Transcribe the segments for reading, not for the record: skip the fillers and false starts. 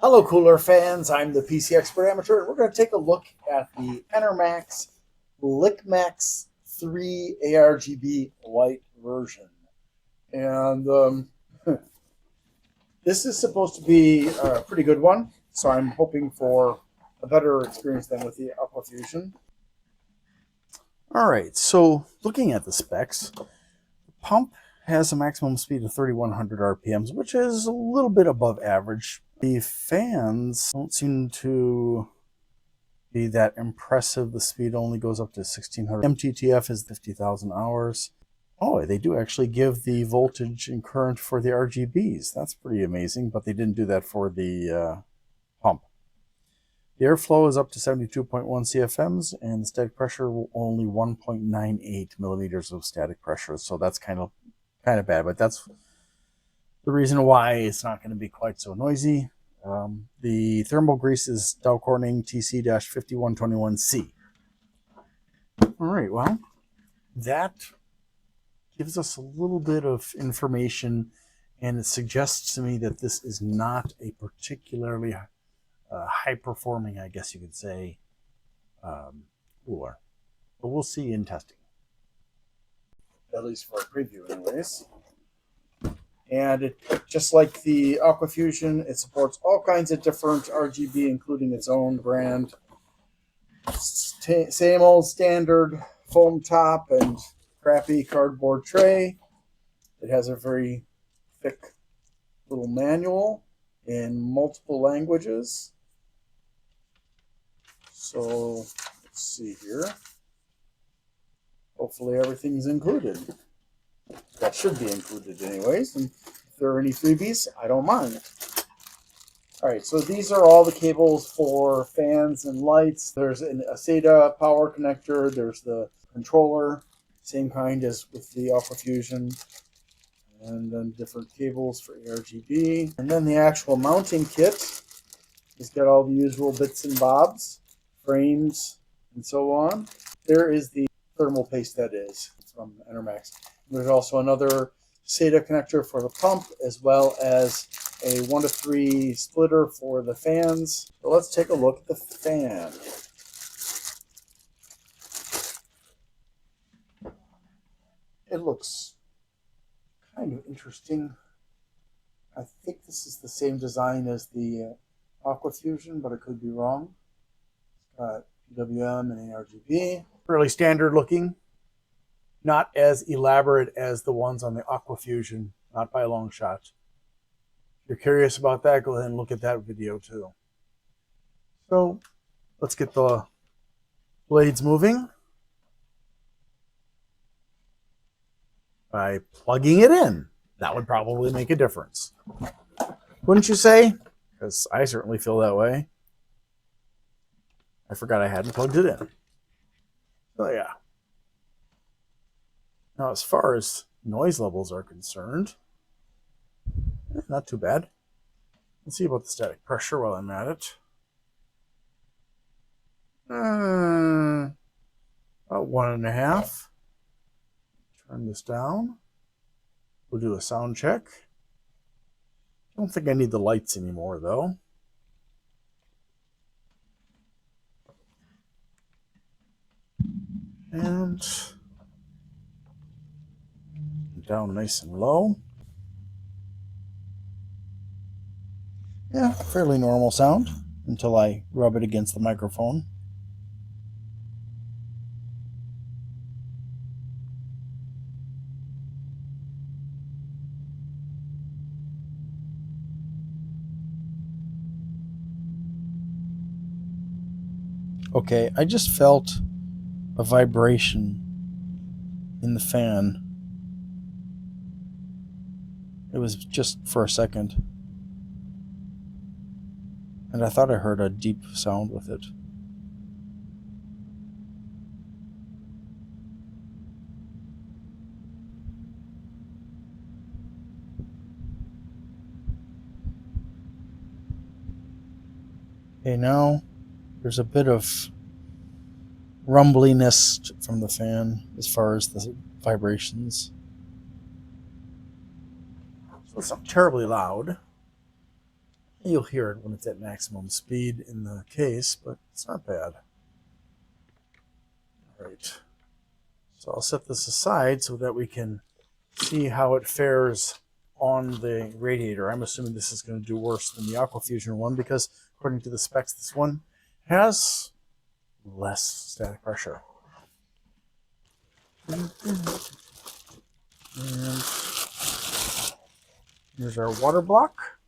Hello, Cooler fans. I'm the PC Expert Amateur, and we're going to take a look at the Enermax LiqMax 3 ARGB light version. And this is supposed to be a pretty good one, so I'm hoping for a better experience than with the Aquafusion. All right, so looking at the specs, the pump has a maximum speed of 3,100 RPMs, which is a little bit above average. The fans don't seem to be that impressive. The speed only goes up to 1,600. MTTF is 50,000 hours. Oh, they do actually give the voltage and current for the RGBs. That's pretty amazing, but they didn't do that for the pump. The airflow is up to 72.1 CFMs, and the static pressure only 1.98 millimeters of static pressure. So that's kind of bad, but that's the reason why it's not going to be quite so noisy. The thermal grease is Dow Corning TC-5121C. All right, well, that gives us a little bit of information, and it suggests to me that this is not a particularly high-performing, I guess you could say, cooler. But we'll see in testing. At least for a preview, anyways. And it, just like the Aquafusion, it supports all kinds of different RGB, including its own brand. Same old standard foam top and crappy cardboard tray. It has a very thick little manual in multiple languages. So let's see here. Hopefully everything's included. That should be included anyways. And if there are any freebies, I don't mind. All right, so these are all the cables for fans and lights. There's a SATA power connector. There's the controller, same kind as with the Aquafusion. And then different cables for ARGB. And then the actual mounting kit has got all the usual bits and bobs, frames, and so on. There is the thermal paste that is from Enermax. There's also another SATA connector for the pump, as well as a 1-to-3 splitter for the fans. So let's take a look at the fan. It looks kind of interesting. I think this is the same design as the Aquafusion, but I could be wrong. It's got PWM and ARGB. Really standard looking. Not as elaborate as the ones on the Aquafusion, not by a long shot. If you're curious about that, go ahead and look at that video too. So let's get the blades moving by plugging it in. That would probably make a difference. Wouldn't you say? Because I certainly feel that way. I forgot I hadn't plugged it in. So yeah. Now, as far as noise levels are concerned, not too bad. Let's see about the static pressure while I'm at it. About 1.5. Turn this down. We'll do a sound check. Don't think I need the lights anymore, though. And down nice and low. Yeah, fairly normal sound until I rub it against the microphone. Okay, I just felt a vibration in the fan. It was just for a second. And I thought I heard a deep sound with it. Okay, now there's a bit of rumbliness from the fan as far as the vibrations. So it's not terribly loud. You'll hear it when it's at maximum speed in the case, but it's not bad. All right. So I'll set this aside so that we can see how it fares on the radiator. I'm assuming this is going to do worse than the Aquafusion one because according to the specs, this one has less static pressure. And here's our water block.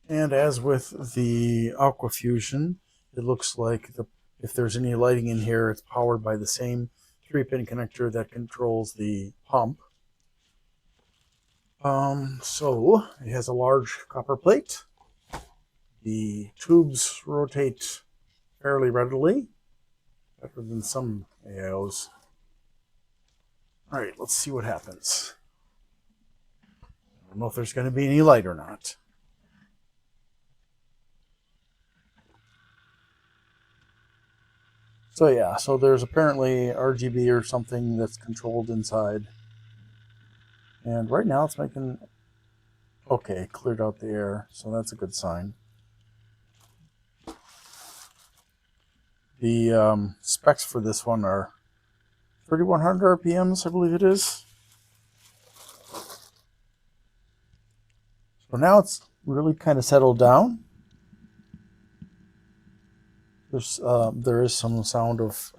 And as with the Aquafusion, it looks like if there's any lighting in here, it's powered by the same 3-pin connector that controls the pump. So it has a large copper plate. The tubes rotate fairly readily, better than some AIOs. All right, let's see what happens. I don't know if there's going to be any light or not. So yeah, so there's apparently RGB or something that's controlled inside. And right now it's making, okay, cleared out the air, so that's a good sign. The specs for this one are 3,100 RPMs, I believe it is. So now it's really kind of settled down. There is some sound of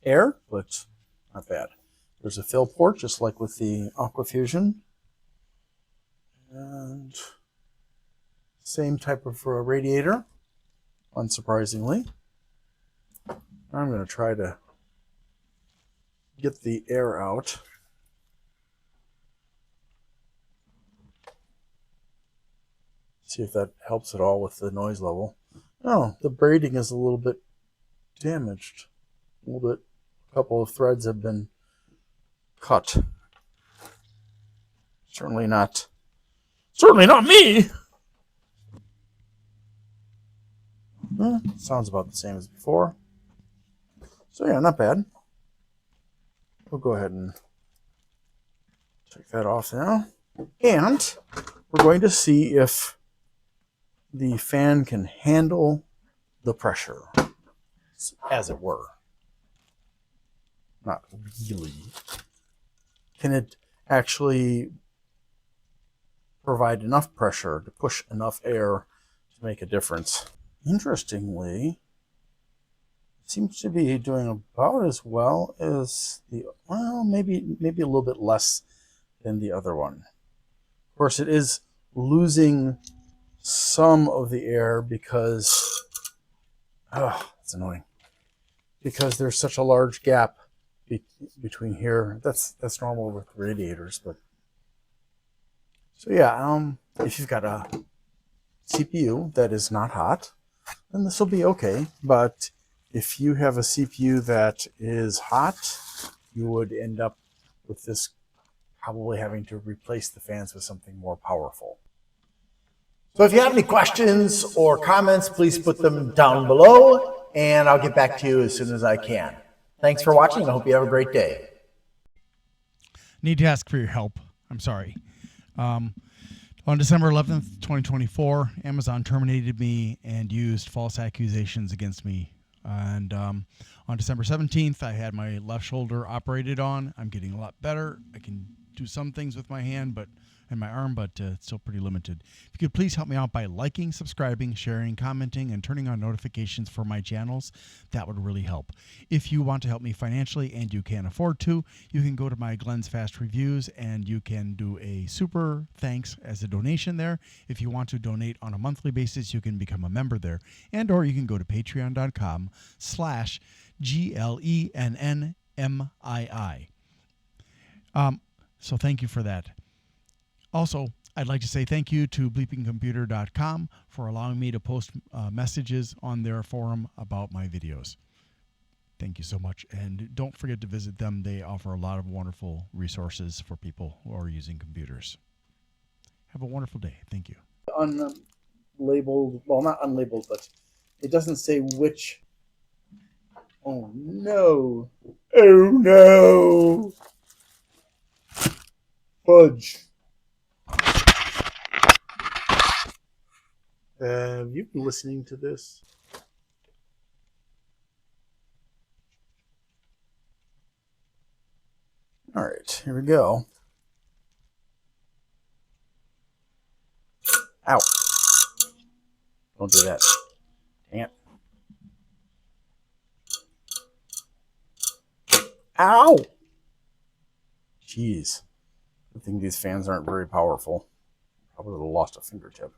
air, but not bad. There's a fill port, just like with the Aquafusion. And same type of radiator, unsurprisingly. I'm going to try to get the air out. See if that helps at all with the noise level. Oh, the braiding is a little bit damaged. A couple of threads have been cut. Certainly not me! Sounds about the same as before. So yeah, not bad. We'll go ahead and take that off now. And we're going to see if the fan can handle the pressure, as it were. Not really. Can it actually provide enough pressure to push enough air to make a difference? Interestingly, it seems to be doing about as well as the, well, maybe a little bit less than the other one. Of course, it is losing some of the air because, it's annoying, because there's such a large gap between here. That's normal with radiators, but so yeah, if you've got a CPU that is not hot, then this will be okay. But if you have a CPU that is hot, you would end up with this probably having to replace the fans with something more powerful. So if you have any questions or comments, please put them down below, and I'll get back to you as soon as I can. Thanks for watching, and I hope you have a great day. Need to ask for your help. I'm sorry. On December 11th, 2024, Amazon terminated me and used false accusations against me. And on December 17th, I had my left shoulder operated on. I'm getting a lot better. I can do some things with my hand and my arm, but it's still pretty limited. If you could please help me out by liking, subscribing, sharing, commenting, and turning on notifications for my channels, that would really help. If you want to help me financially and you can afford to, you can go to my Glenn's Fast Reviews and you can do a super thanks as a donation there. If you want to donate on a monthly basis, you can become a member there. And or you can go to patreon.com/GLENNMII. So thank you for that. Also, I'd like to say thank you to bleepingcomputer.com for allowing me to post messages on their forum about my videos. Thank you so much. And don't forget to visit them. They offer a lot of wonderful resources for people who are using computers. Have a wonderful day. Thank you. Unlabeled, well, not unlabeled, but it doesn't say which. Oh no. Oh no. Fudge. Have you been listening to this? All right, here we go. Ow. Don't do that. Dang it. Ow! Jeez. I think these fans aren't very powerful. Probably would have lost a fingertip.